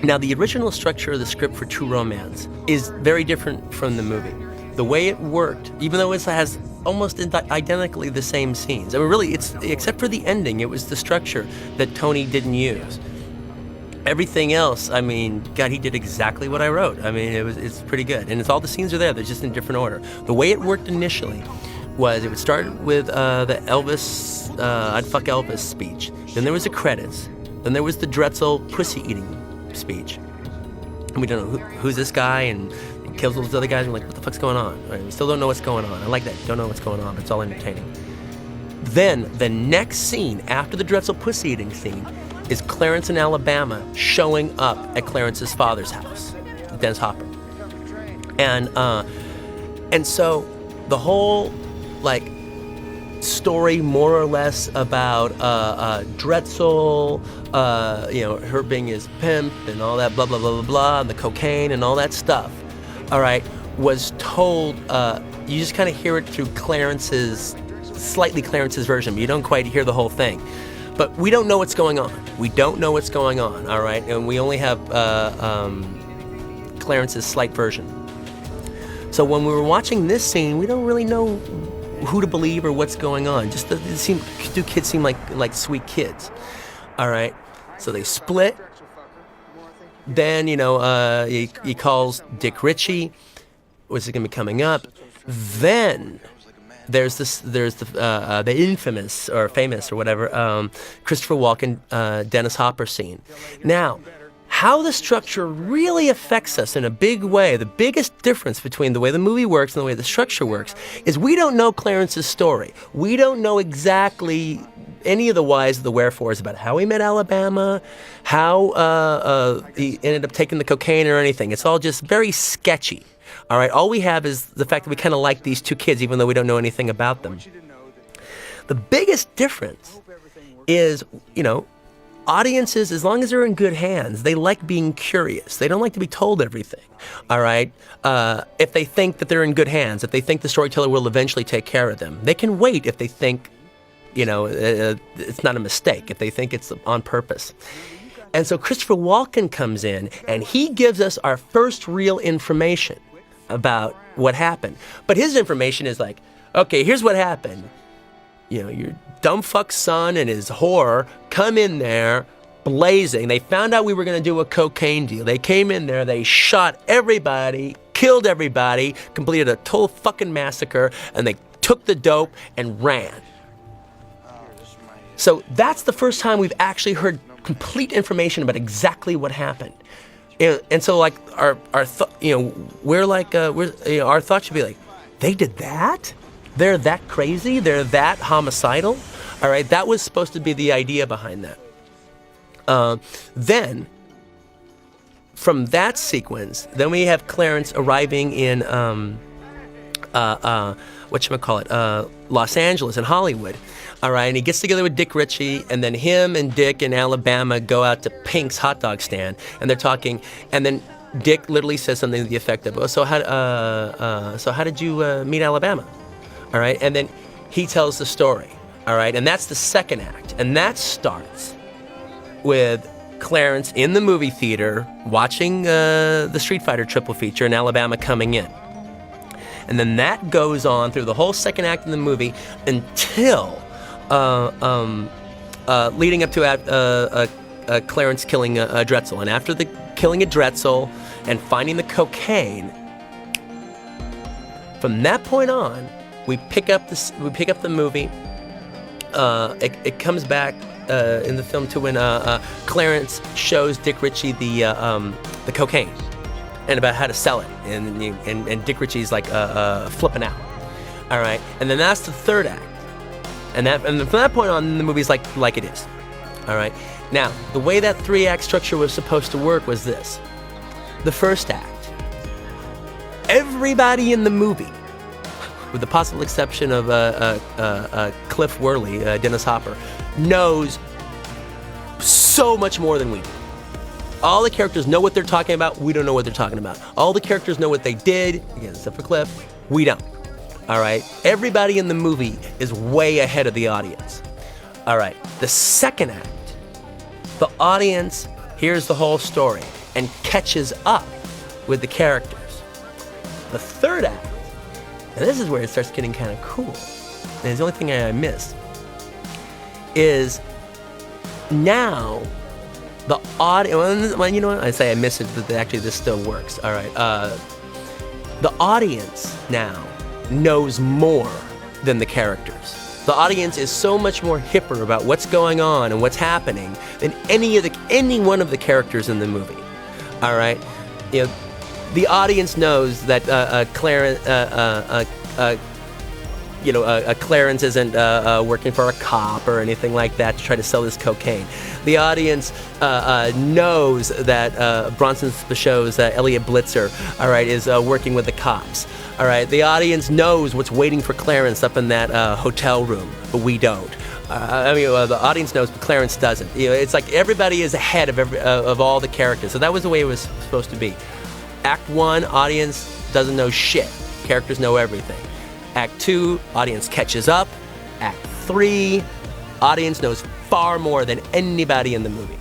Now, the original structure of the script for True Romance is very different from the movie. The way it worked, even though it has almost identically the same scenes. I mean, really, it's except for the ending, it was the structure that Tony didn't use. Everything else, I mean, God, he did exactly what I wrote. I mean, it's pretty good. And all the scenes are there, they're just in different order. The way it worked initially was it would start with the Elvis, I'd fuck Elvis speech. Then there was the credits. Then there was the Drexel pussy-eating speech. And we don't know who's this guy, and he kills all those other guys, and we're like, what the fuck's going on? Right? We still don't know what's going on. I like that. Don't know what's going on, but it's all entertaining. Then the next scene, after the Drexel pussy-eating scene, is Clarence in Alabama showing up at Clarence's father's house, Dennis Hopper. And so the whole, like, story more or less about Drexel, her being his pimp and all that blah, blah, blah, blah, blah, and the cocaine and all that stuff, all right, was told, you just kind of hear it through Clarence's version, but you don't quite hear the whole thing. But we don't know what's going on. We don't know what's going on, all right? And we only have Clarence's slight version. So when we were watching this scene, we don't really know who to believe or what's going on. Just two kids seem like sweet kids, all right? So they split. Then, he calls Dick Ritchie. What's going to be coming up? Then there's the infamous or famous or whatever Christopher Walken Dennis Hopper scene. Now, how the structure really affects us in a big way, the biggest difference between the way the movie works and the way the structure works, is we don't know Clarence's story. We don't know exactly any of the whys of the wherefores about how he met Alabama, how he ended up taking the cocaine or anything. It's all just very sketchy. All right, all we have is the fact that we kind of like these two kids, even though we don't know anything about them. The biggest difference is, audiences, as long as they're in good hands, they like being curious. They don't like to be told everything, all right? If they think that they're in good hands, if they think the storyteller will eventually take care of them, they can wait if they think, it's not a mistake, if they think it's on purpose. And so Christopher Walken comes in, and he gives us our first real information about what happened. But his information is like, okay, here's what happened. Your dumb fuck son and his whore come in there blazing. They found out we were going to do a cocaine deal. They came in there, they shot everybody, killed everybody, completed a total fucking massacre, and they took the dope and ran. So that's the first time we've actually heard complete information about exactly what happened. And so, like, our thought should be like, they did that? They're that crazy? They're that homicidal? All right, that was supposed to be the idea behind that. Then, from that sequence, then we have Clarence arriving in, Los Angeles, in Hollywood. All right, and he gets together with Dick Ritchie, and then him and Dick in Alabama go out to Pink's hot dog stand, and they're talking, and then Dick literally says something to the effect of, so how did you meet Alabama? All right, and then he tells the story, all right, and that's the second act, and that starts with Clarence in the movie theater watching the Street Fighter triple feature and Alabama coming in. And then that goes on through the whole second act of the movie until leading up to Clarence killing Drexel. And after the killing of Drexel and finding the cocaine, from that point on, we pick up the movie. It comes back in the film to when Clarence shows Dick Ritchie the cocaine and about how to sell it, and Dick Ritchie's like flipping out. All right, and then that's the third act. And from that point on, the movie's like it is. All right. Now, the way that 3-act structure was supposed to work was this. The first act, everybody in the movie, with the possible exception of Cliff Worley, Dennis Hopper, knows so much more than we do. All the characters know what they're talking about. We don't know what they're talking about. All the characters know what they did, again, except for Cliff. We don't. All right? Everybody in the movie is way ahead of the audience. All right. The second act, the audience hears the whole story. and catches up with the characters. The third act, and this is where it starts getting kind of cool, and it's the only thing I missed, is now the audience, well, you know what, I say I missed it, but actually this still works, all right. The audience now knows more than the characters. The audience is so much more hipper about what's going on and what's happening than any one of the characters in the movie. All right, you know, the audience knows that Clarence isn't working for a cop or anything like that to try to sell this cocaine. The audience knows that Bronson Pinchot's Elliot Blitzer, all right, is working with the cops. All right, the audience knows what's waiting for Clarence up in that hotel room, but we don't. The audience knows, but Clarence doesn't. You know, it's like everybody is ahead of all the characters. So that was the way it was supposed to be. Act 1, audience doesn't know shit. Characters know everything. Act 2, audience catches up. Act 3, audience knows far more than anybody in the movie.